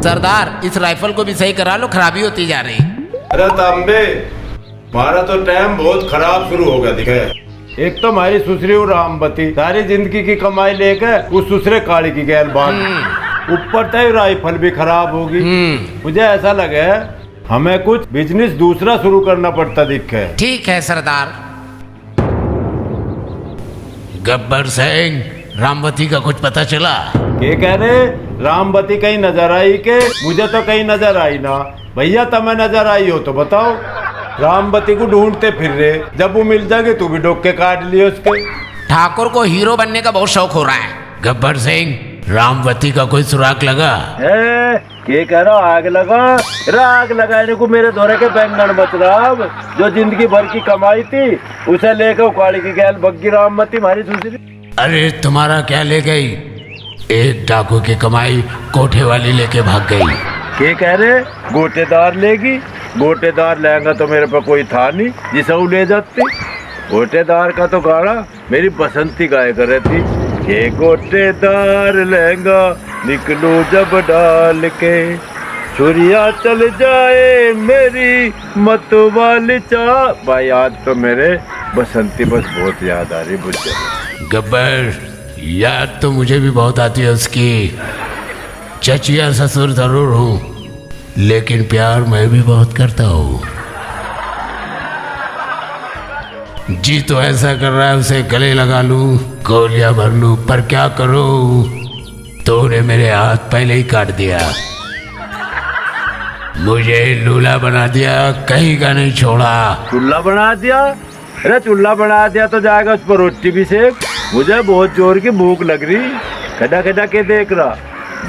सरदार इस राइफल को भी सही करा लो, खराबी होती जा रही। अरे तांबे, हमारा तो टाइम बहुत खराब शुरू हो गया दिखे। एक तो हमारी सुसरी और रामबती सारी जिंदगी की कमाई लेकर उस दूसरे काली की गैल बात, ऊपर तय राइफल भी खराब होगी। मुझे ऐसा लगे हमें कुछ बिजनेस दूसरा शुरू करना पड़ता दिखे। ठीक है सरदार। गब्बर सिंह, रामवती का कुछ पता चला? ये कह रहे रामवती कहीं नजर आई के? मुझे तो कहीं नजर आई ना। भैया तुम्हें नजर आई हो तो बताओ। रामवती को ढूंढते फिर रहे, जब वो मिल जाएगी तू भी डोके काट लिए उसके। ठाकुर को हीरो बनने का बहुत शौक हो रहा है। गब्बर सिंह, रामवती का कोई सुराग लगा? के कह रहा आग लगा? आग लगाने को मेरे दौरे के बैंगन बच रहा। जो जिंदगी भर की कमाई थी उसे लेकर उकाड़ी की गैल बग्गी रामवती हमारी दूसरी। अरे तुम्हारा क्या ले गई? एक डाकू की कमाई कोठे वाली लेके भाग गई। के कह रहे गोटेदार लेगी? गोटेदार लहंगा तो मेरे पर कोई था नहीं जिसे वो ले जाती। गोटेदार का तो गाना मेरी बसंती गाय कर रही थी। ये गोटेदार लहंगा निकलो जब डाल के, छुरिया चल जाए मेरी मत वाली चाह। भाई आज तो मेरे बसंती बस बहुत याद आ रही मुझे। गब्बर, याद तो मुझे भी बहुत आती है उसकी। चचिया ससुर जरूर हूँ, लेकिन प्यार मैं भी बहुत करता हूँ। जी तो ऐसा कर रहा है उसे गले लगा लूं, गोलियां भर लूं, पर क्या करूं? तूने मेरे हाथ पहले ही काट दिया, मुझे लूला बना दिया, कहीं का नहीं छोड़ा। चूल्हा बना दिया? अरे चूल्हा बना दिया तो जाएगा उस पर रोटी भी सेक। मुझे बहुत जोर की भूख लग रही, खड़ा खड़ा के देख रहा।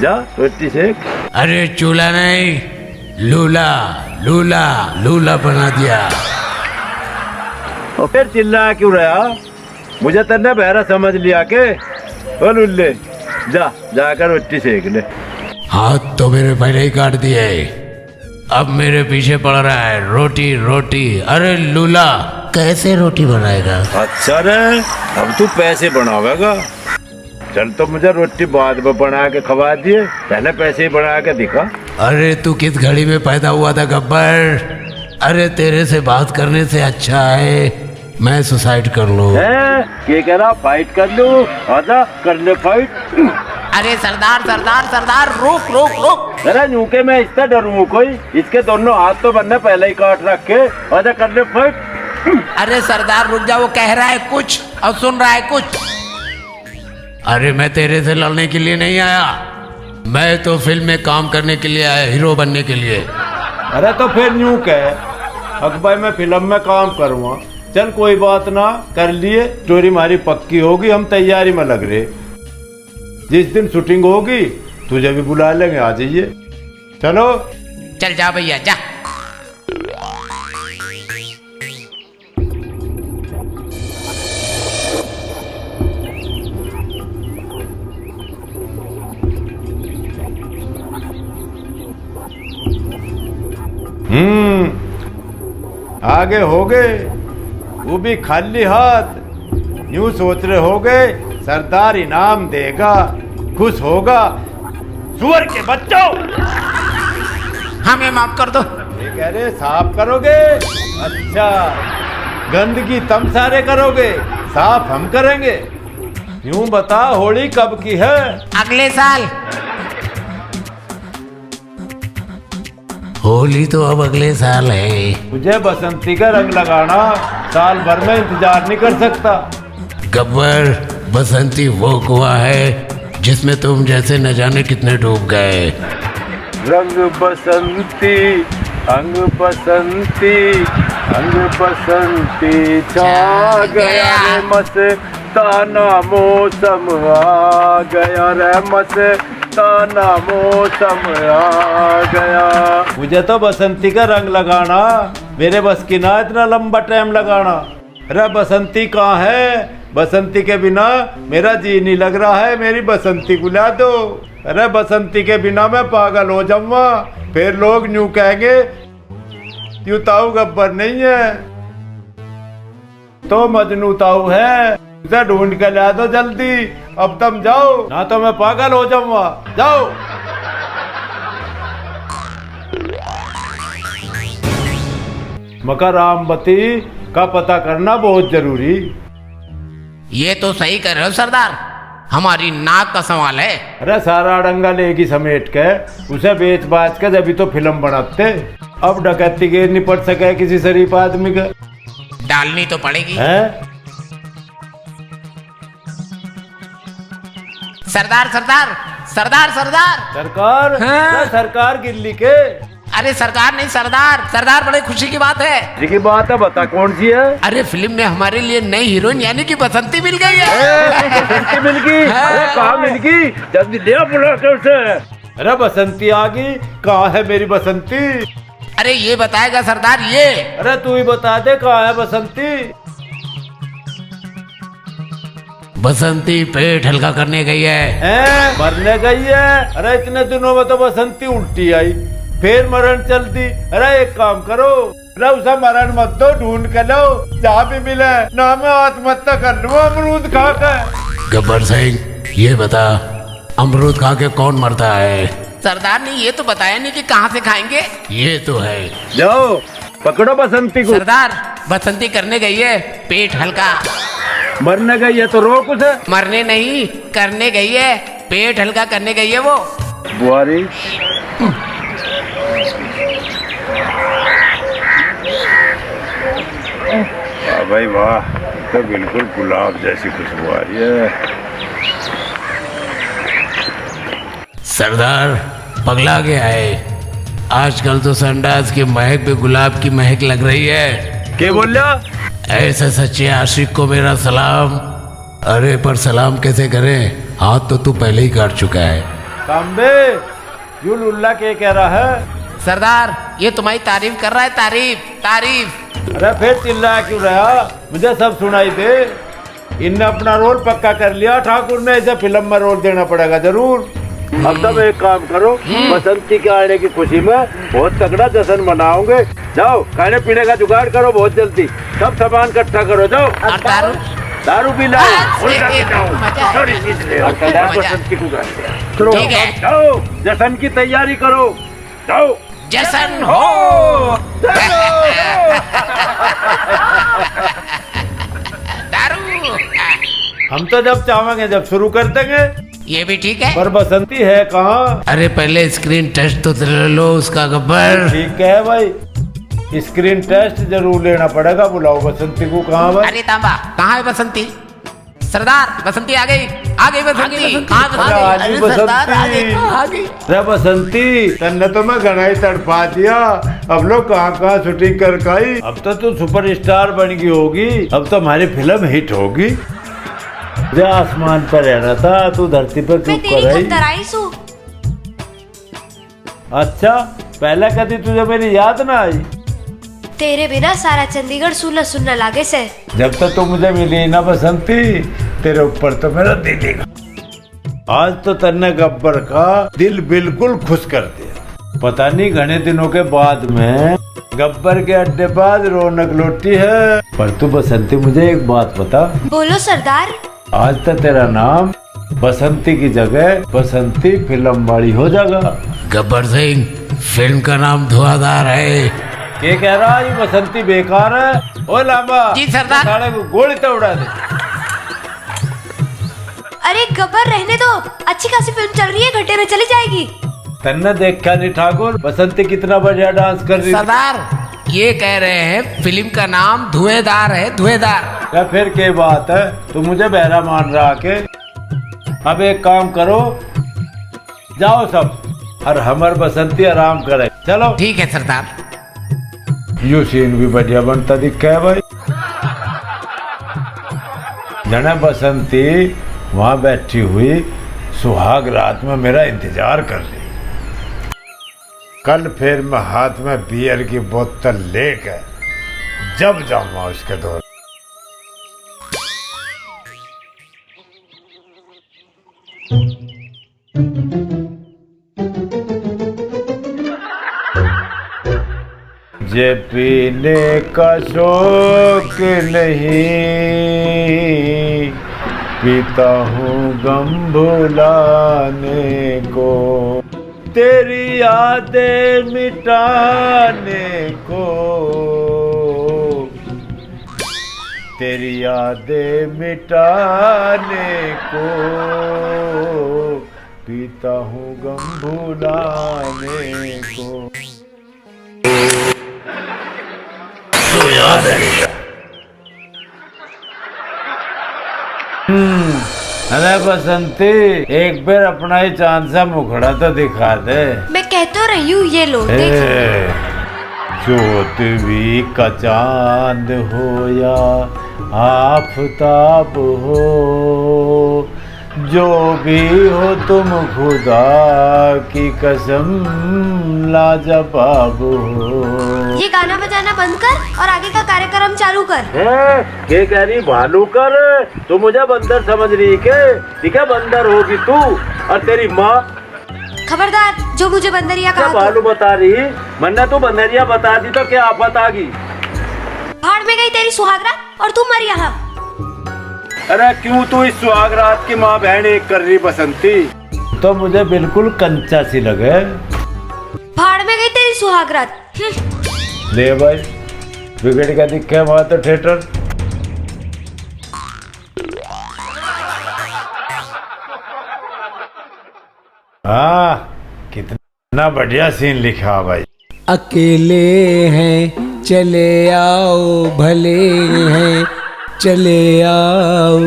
जा रोटी सेक। अरे चूल्हा नहीं, लूला लूला लूला बना दिया। और फिर चिल्ला क्यों रहा? मुझे तेने बहरा समझ लिया के? ओ लुल्ले, जा जाकर रोटी सेक ले। हाथ तो मेरे पहले ही काट दिए, अब मेरे पीछे पड़ रहा है रोटी रोटी। अरे लूला, कैसे रोटी बनाएगा? अच्छा रे, अब तू पैसे बनावेगा? चल तो मुझे रोटी बाद में बना के खवा दिए, पहले पैसे ही बना के दिखा। अरे तू किस घड़ी में पैदा हुआ था गब्बर? अरे तेरे से बात करने से अच्छा है मैं सुसाइड कर लूं। क्या कह रहा? फाइट कर लूं? आजा कर ले फाइट। अरे सरदार सरदार सरदार, रुक रुक रुक। अरे यूं के मैं इससे डरूं कोई? इसके दोनों हाथ तो बनने पहले ही काट रखे। आजा कर ले फाइट। अरे सरदार रुक जा, वो कह रहा है कुछ और सुन रहा है कुछ। अरे मैं तेरे से लड़ने के लिए नहीं आया, मैं तो फिल्म में काम करने के लिए आया, हीरो बनने के लिए। अरे तो फिर यूं कह, अकबर मैं फिल्म में काम करूँगा। चल कोई बात ना, कर लिए, स्टोरी हमारी पक्की होगी, हम तैयारी में लग रहे। जिस दिन शूटिंग होगी तुझे भी बुला लेंगे, आ जाइए। चलो चल जा भैया जा। आगे हो गए, वो भी खाली हाथ। यूं सोच रहे हो गए सरदार इनाम देगा, खुश होगा। सुअर के बच्चों, हमें माफ कर दो। ये कह रहे साफ करोगे? अच्छा, गंदगी तुम सारे करोगे, साफ हम करेंगे। यूं बता होली कब की है? अगले साल। होली तो अब अगले साल है। मुझे बसंती का रंग लगाना साल भर में इंतजार नहीं कर सकता। गब्बर, बसंती वो कुआं है जिसमें तुम जैसे न जाने कितने डूब गए। रंग बसंती, अंग बसंती, अंग बसंती छा गया रे, मस्ताना मौसम आ गया रे, मस्ताना मौसम आ गया। मुझे तो बसंती का रंग लगाना मेरे बस की ना, इतना लंबा टाइम लगाना। अरे बसंती कहाँ है? बसंती के बिना मेरा जी नहीं लग रहा है, मेरी बसंती बुला दो। अरे बसंती के बिना मैं पागल हो जाऊंगा, फिर लोग न्यू कहेंगे यूं ताऊ गब्बर नहीं है तो मजनू ताऊ है। उसे ढूंढ के ला दो जल्दी, अब तुम जाओ ना तो मैं पागल हो जाऊंगा। जाओ। मगर रामवती का पता करना बहुत जरूरी। ये तो सही कर रहे हो सरदार, हमारी नाक का सवाल है। अरे सारा डंगा लेगी समेट के उसे बेच बाच के जब तो फिल्म बनाते। अब डकैती के नहीं पड़ सके किसी शरीफ आदमी का, डालनी तो पड़ेगी। है सरदार सरदार सरदार सरदार। सरकार? हाँ? सरकार गिल्ली के? अरे सरकार नहीं सरदार, सरदार बड़े खुशी की बात है। जी की बात है, बता कौन सी है? अरे फिल्म में हमारे लिए नई हीरोइन यानी कि बसंती मिल गई है। बसंती मिल गई? अरे कहाँ मिल गई? जल्दी ले बुला के उसे। अरे बसंती आ गई, कहाँ है मेरी बसंती? अरे ये बताएगा सरदार ये। अरे तू ही बता दे कहाँ है बसंती? बसंती पेट हल्का करने गई है। मरने गई है? अरे इतने दिनों में तो बसंती उल्टी आई, फिर मरण चल दी। अरे एक काम करो, अरे उसे मरण मत दो, ढूंढ के लो, जहाँ भी मिले ना मैं आत्महत्या कर लूँ अमरूद खा के। गब्बर सिंह ये बता, अमरूद खा के कौन मरता है? सरदार ने ये तो बताया नहीं कि कहाँ से खाएंगे। ये तो है। जाओ पकड़ो बसंती को। सरदार बसंती करने गई है पेट हल्का। मरने गई है तो रोक उसे। मरने नहीं, करने गई है, पेट हल्का करने गई है वो। बुआरी भाई वाह, तो बिल्कुल गुलाब जैसी खुशबू आ रही है। सरदार पगला गया है, आजकल तो संडास की महक पे गुलाब की महक लग रही है। क्या बोल रहा? ऐसे सच्चे आशिक को मेरा सलाम। अरे पर सलाम कैसे करें, हाथ तो तू पहले ही काट चुका है। कांबे यू लुल्ला के कह रहा है? सरदार ये तुम्हारी तारीफ कर रहा है, तारीफ तारीफ। अरे फिर चिल्ला क्यों रहा? मुझे सब सुनाई दे। इनने अपना रोल पक्का कर लिया, ठाकुर ने इसे फिल्म में रोल देना पड़ेगा जरूर। अब तब एक काम करो, बसंती के आने की खुशी में बहुत तगड़ा जश्न मनाओगे। जाओ खाने पीने का जुगाड़ करो बहुत जल्दी, सब सामान इकट्ठा करो। जाओ और दारू? दारू भी लाओ। ठीक है। जाओ जश्न की तैयारी करो, जाओ। जश्न हो। दारू हम तो जब चाहेंगे जब शुरू कर देंगे। ये भी ठीक है। पर बसंती है कहाँ? अरे पहले स्क्रीन टेस्ट तो ले लो उसका गब्बर। ठीक है भाई, स्क्रीन टेस्ट जरूर लेना पड़ेगा। बुलाओ बसंती को। कहाँ भाई? अरे तांबा कहाँ है बसंती? सरदार बसंती आ गई, आ गई बसंती। कहाँ अरे सरदार आ गई, आ गई। अरे बसंती तन्ने तो मैं घना ही तड़पा दिया। अब लोग कहाँ कहाँ शूटिंग कर खाई। अब तो तू सुपरस्टार बन गई होगी, अब तो हमारी फिल्म हिट होगी। जो आसमान पर रहना था, तू धरती पर क्यों कर आई? अच्छा पहले कभी तुझे मेरी याद ना आई? तेरे बिना सारा चंडीगढ़ सुनना सुनना लागे से। जब तक तो मुझे मिली ना बसंती, तेरे ऊपर तो मेरा दिल ही। आज तो तन्ने गब्बर का दिल बिल्कुल खुश कर दिया। पता नहीं घने दिनों के बाद में गब्बर के अड्डे बाद रौनक लौटी है। पर तू बसंती मुझे एक बात बता। बोलो सरदार। आज तक तेरा नाम बसंती की जगह बसंती फिल्म वाली हो जाएगा। गब्बर सिंह फिल्म का नाम धुआंधार है। ये कह रहा है बसंती बेकार है? ओ लांबा जी सरदार। साले को गोली तो उड़ा दे। अरे गब्बर रहने दो, अच्छी खासी फिल्म चल रही है, घंटे में चली जाएगी। तन्ने देखा नहीं ठाकुर बसंती कितना बढ़िया डांस कर रही? सरदार ये कह रहे हैं फिल्म का नाम धुएंधार है, धुएंधार। या फिर क्या बात है, तू मुझे बहरा मान रहा के? अब एक काम करो, जाओ सब और हमार बसंती आराम करे। चलो ठीक है सरदार। यू सीन भी बढ़िया बनता दिखा है भाई। जना बसंती वहां बैठी हुई सुहाग रात में मेरा इंतजार कर रही। कल फिर मैं हाथ में बियर की बोतल लेकर जब जाऊंगा उसके दौर। जे पीने का शौक नहीं, पीता हूँ गम भुलाने को, तेरी यादें मिटाने को। तेरी यादें मिटाने को, पीता हूँ गम भुलाने को। तो याद है अरे बसंती, एक बार अपना ही चांद सा मुखड़ा तो दिखा दे। मैं कह तो रही हूँ, ये लो देखो। चौथवी का चांद हो या आफताब हो, जो भी हो तुम खुदा की कसम लाजवाब हो। ये गाना बजाना बंद कर और आगे का कार्यक्रम चालू कर। क्या कह रही भालू कर? तू मुझे बंदर समझ रही के? ठीक है, बंदर होगी तू और तेरी माँ। खबरदार जो मुझे बंदरिया क्या कहा भालू बता रही? वरना तू बंदरिया बता दी तो क्या आफत आ गई? भाड़ में गई तेरी सुहागरात और तू मर यहाँ। अरे क्यों तू इस सुहाग रात की माँ बहन एक कर रही बसंती? तो मुझे बिल्कुल कंचा सी लगे। भाड़ में गई तेरी सुहागरात। ले भाई, बिगड़ का दिखे वहां तो थिएटर। हाँ, कितना बढ़िया सीन लिखा भाई। अकेले हैं चले आओ, भले हैं चले आओ,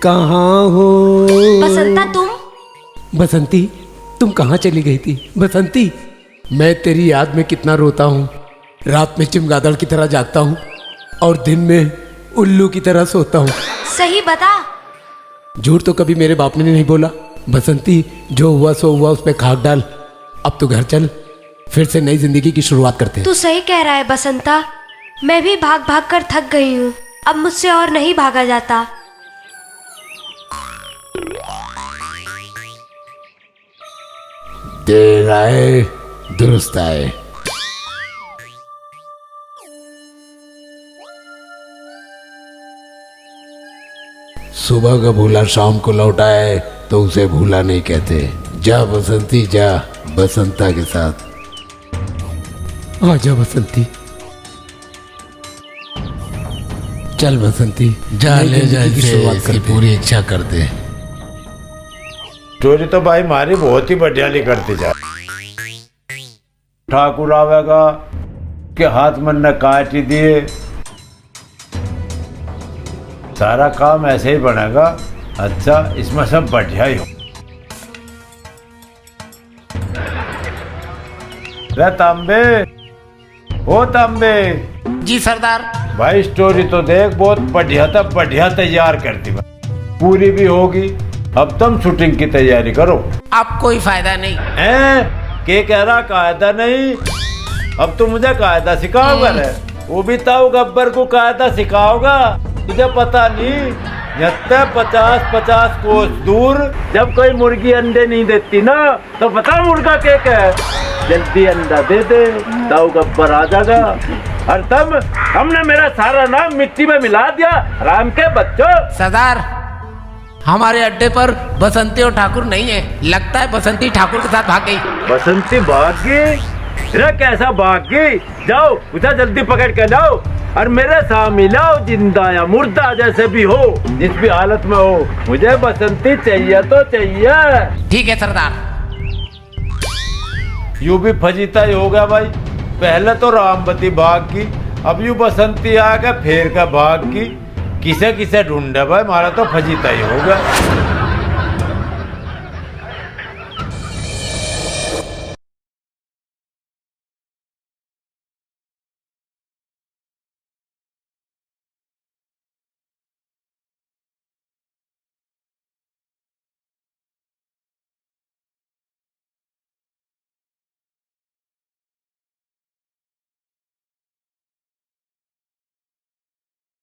कहाँ हो बसंता तुम? बसंती, तुम कहाँ चली गई थी? बसंती, मैं तेरी याद में कितना रोता हूँ। रात में चमगादड़ की तरह जागता हूँ और दिन में उल्लू की तरह सोता हूँ। सही बता। झूठ तो कभी मेरे बाप ने नहीं बोला। बसंती, जो हुआ सो हुआ, उस पे खाक डाल। अब तू घर चल, फिर से नई जिंदगी की शुरुआत करते हैं। तू सही कह रहा है बसंता, मैं भी भाग भाग कर थक गई हूँ। अब मुझसे और नहीं भागा जाता। देर आए दुरुस्त आए। सुबह का भूला शाम को लौटा है तो उसे भूला नहीं कहते। जा बसंती जा, बसंता के साथ आजा बसंती। चल बसंती, जा ले जा, की शुरुआत कर, पूरी इच्छा कर दे। स्टोरी तो भाई मारी बहुत ही बढ़िया लिखती जा। ठाकुर आवेगा के हाथ मन ने काट ही दिए। सारा काम ऐसे ही बनेगा। अच्छा, इसमें सब बढ़िया ही हो। रे तांबे, ओ तांबे। जी सरदार। भाई स्टोरी तो देख, बहुत बढ़िया तैयार करती है। पूरी भी होगी। अब तुम शूटिंग की तैयारी करो। अब कोई फायदा नहीं हैं? के कह रहा कायदा नहीं? अब तुम मुझे कायदा सिखाओगा रे? वो भी ताऊ गब्बर को कायदा सिखाओगा? तुझे पता नहीं, 50-50 कोस दूर जब कोई मुर्गी अंडे नहीं देती ना, तो पता मुर्गा के है? जल्दी अंडा दे दे, ताऊ गब्बर आ जाएगा। और तब हमने मेरा सारा नाम मिट्टी में मिला दिया। राम के बच्चों। सरदार, हमारे अड्डे पर बसंती और ठाकुर नहीं है। लगता है बसंती ठाकुर के साथ भाग गई। बसंती भाग गई? कैसा भाग गई? जाओ उसे जल्दी पकड़ के लाओ और मेरे सामने लाओ, जिंदा या मुर्दा जैसे भी हो, जिस भी हालत में हो। मुझे बसंती चाहिए तो चाहिए। ठीक है सरदार। यूं भी फजीता ही हो गया भाई। पहले तो रामवती भाग की, अब यूं बसंती आ गया फेर का भाग की। किसे किसे ढूंढे भाई, हमारा तो फजीता ही हो गया।